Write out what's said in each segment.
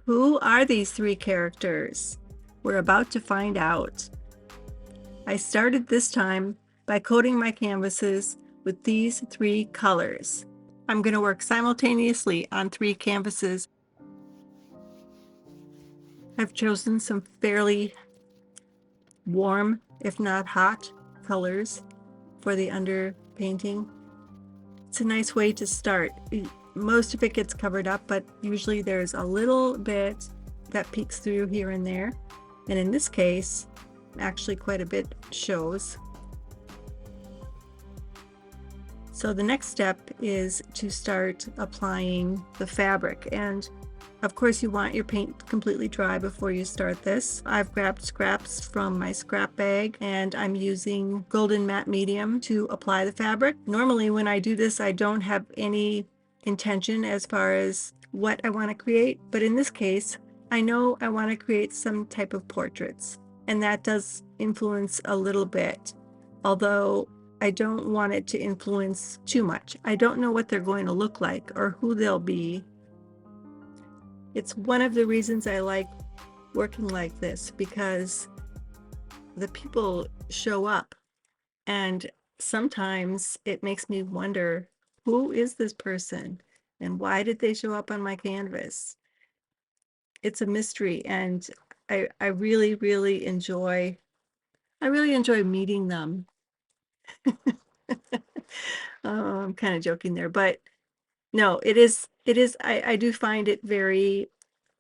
Who are these three characters? We're about to find out. I started this time by coating my canvases with these three colors. I'm going to work simultaneously on three canvases. I've chosen some fairly warm, if not hot, colors for the underpainting. It's a nice way to start. Most of it gets covered up, but usually there's a little bit that peeks through here and there. And in this case, actually quite a bit shows. So the next step is to start applying the fabric. And of course you want your paint completely dry before you start this. I've grabbed scraps from my scrap bag and I'm using golden matte medium to apply the fabric. Normally when I do this, I don't have any intention as far as what I want to create, but in this case, I know I want to create some type of portraits, and that does influence a little bit, although I don't want it to influence too much. I don't know what they're going to look like or who they'll be. It's one of the reasons I like working like this, because the people show up and sometimes it makes me wonder, who is this person and why did they show up on my canvas? It's a mystery, and I really enjoy meeting them. I'm kind of joking there, but no, it is I do find it very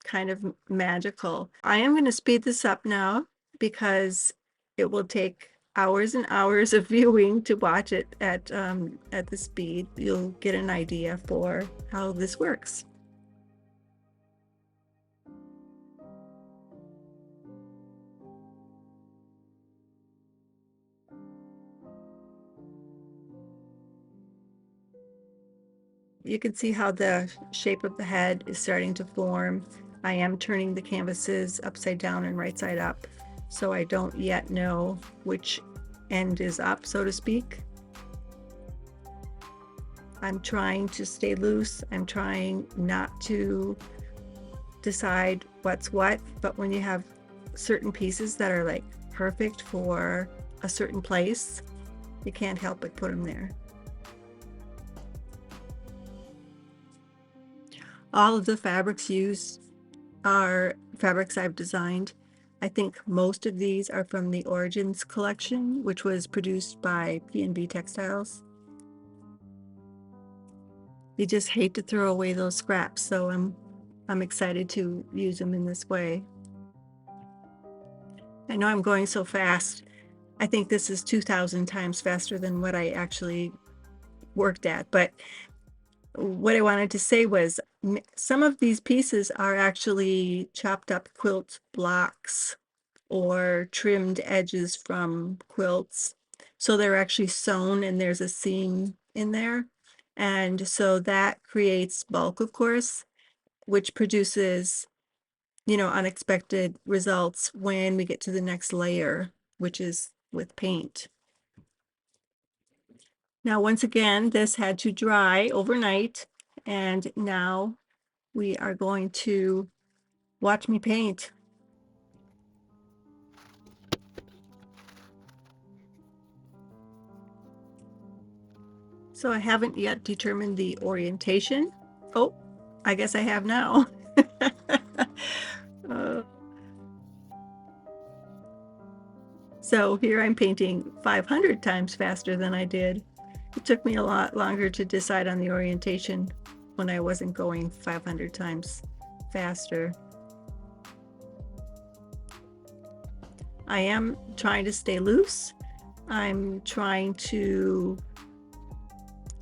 kind of magical. I am going to speed this up now because it will take hours and hours of viewing to watch it at the speed. You'll get an idea for how this works. You can see how the shape of the head is starting to form. I am turning the canvases upside down and right side up, so I don't yet know which end is up, so to speak. I'm trying to stay loose. I'm trying not to decide what's what, but when you have certain pieces that are like perfect for a certain place, you can't help but put them there. All of the fabrics used are fabrics I've designed. I think most of these are from the Origins collection, which was produced by P&B Textiles. You just hate to throw away those scraps, so I'm excited to use them in this way. I know I'm going so fast. I think this is 2,000 times faster than what I actually worked at, but what I wanted to say was some of these pieces are actually chopped up quilt blocks or trimmed edges from quilts. So they're actually sewn and there's a seam in there. And so that creates bulk, of course, which produces, unexpected results when we get to the next layer, which is with paint. Now, once again, this had to dry overnight, and now we are going to watch me paint. So I haven't yet determined the orientation. Oh, I guess I have now. So here I'm painting 500 times faster than I did. It took me a lot longer to decide on the orientation when I wasn't going 500 times faster. I am trying to stay loose. I'm trying to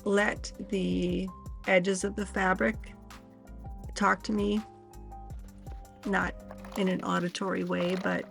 let the edges of the fabric talk to me, not in an auditory way, but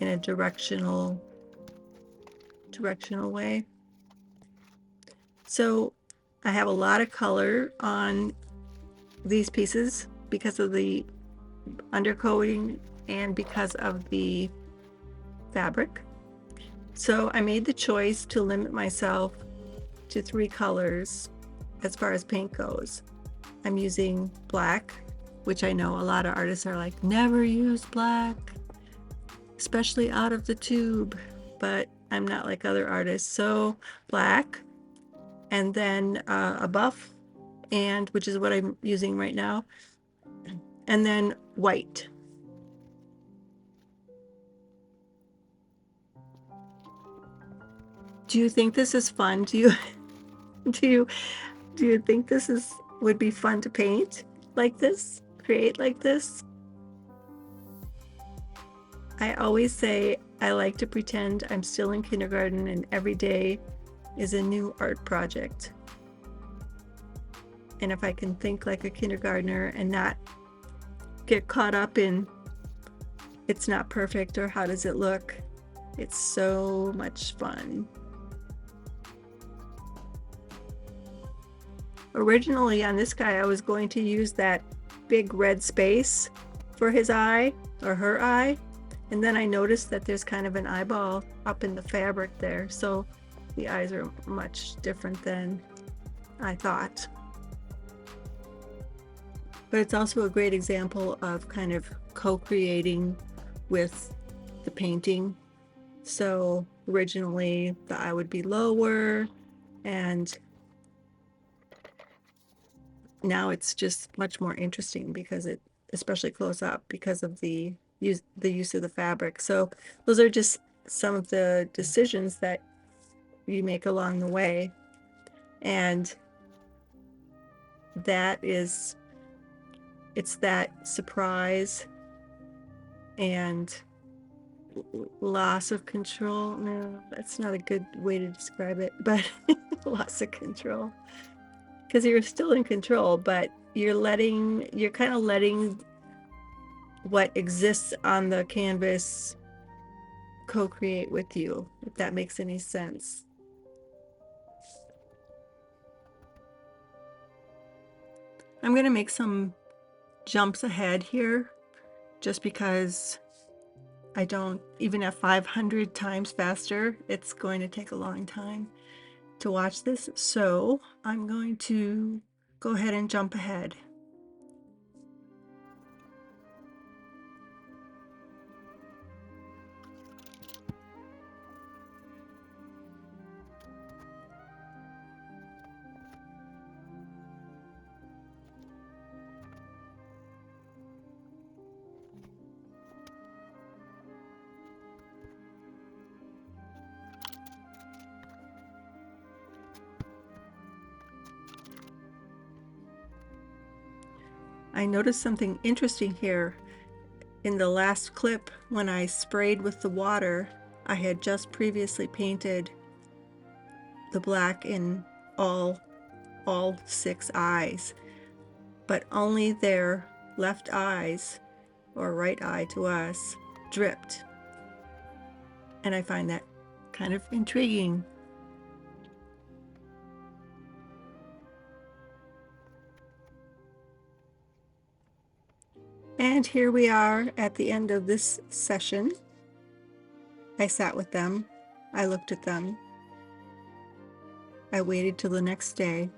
in a directional way. So I have a lot of color on these pieces because of the undercoating and because of the fabric. So I made the choice to limit myself to 3 colors as far as paint goes. I'm using black, which I know a lot of artists are like, never use black, especially out of the tube, but I'm not like other artists. So black, and then a buff, and which is what I'm using right now, and then white. Do you think this is fun? Do you do you do you think this would be fun to paint like this, create like this? I always say I like to pretend I'm still in kindergarten and every day is a new art project. And if I can think like a kindergartner and not get caught up in it's not perfect or how does it look, it's so much fun. Originally on this guy, I was going to use that big red space for his eye or her eye. And then I noticed that there's kind of an eyeball up in the fabric there. So the eyes are much different than I thought. But it's also a great example of kind of co-creating with the painting. So originally the eye would be lower, and now it's just much more interesting because it, especially close up, because of the use of the fabric. So those are just some of the decisions that you make along the way, and it's that surprise and loss of control. No, that's not a good way to describe it, but loss of control, because you're still in control, but you're kind of letting what exists on the canvas co-create with you, if that makes any sense. I'm going to make some jumps ahead here just because I don't, even at 500 times faster, it's going to take a long time to watch this. So I'm going to go ahead and jump ahead. I noticed something interesting here. In the last clip, when I sprayed with the water, I had just previously painted the black in all 6 eyes, but only their left eyes, or right eye to us, dripped. And I find that kind of intriguing. And here we are at the end of this session. I sat with them, I looked at them, I waited till the next day,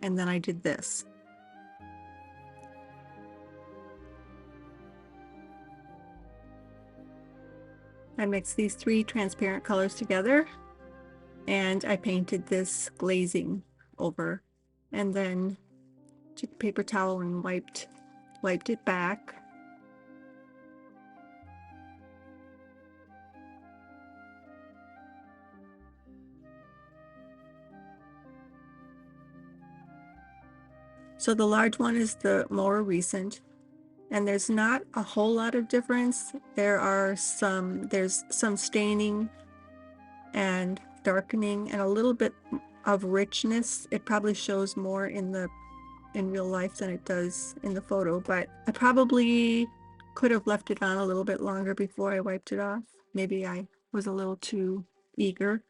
and then I did this. I mixed these 3 transparent colors together, and I painted this glazing over, and then took a paper towel and wiped it back. So the large one is the more recent, and there's not a whole lot of difference. There's some staining and darkening and a little bit of richness. It probably shows more in real life than it does in the photo, but I probably could have left it on a little bit longer before I wiped it off. Maybe I was a little too eager.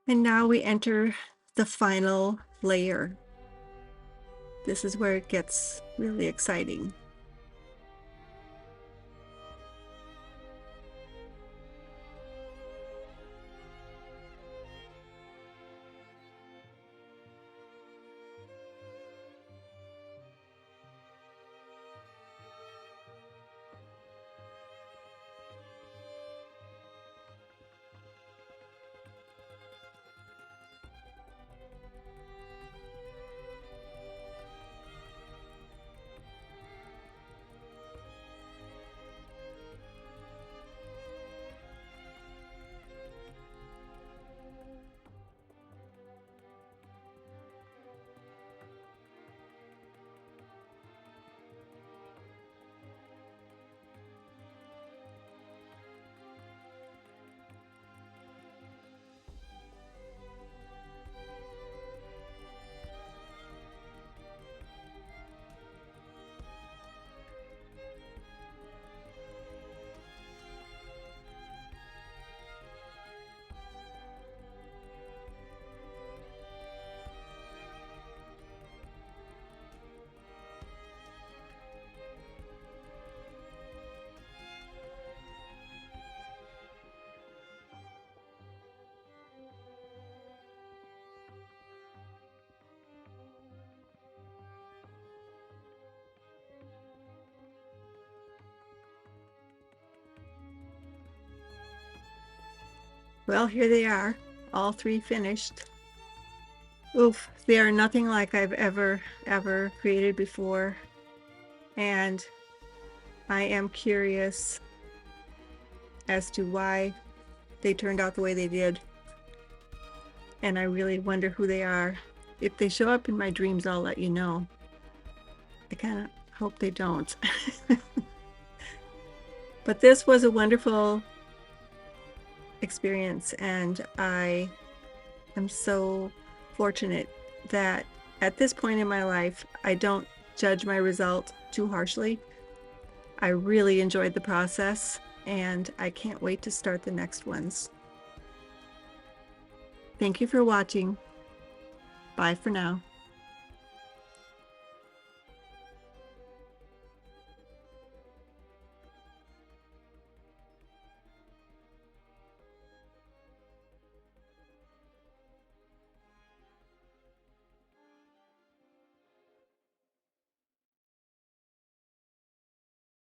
And now we enter the final layer. This is where it gets really exciting. Well, here they are, all three finished. Oof, they are nothing like I've ever created before, and I am curious as to why they turned out the way they did, and I really wonder who they are. If they show up in my dreams, I'll let you know. I kind of hope they don't. But this was a wonderful experience, and I am so fortunate that at this point in my life, I don't judge my result too harshly. I really enjoyed the process, and I can't wait to start the next ones. Thank you for watching. Bye for now.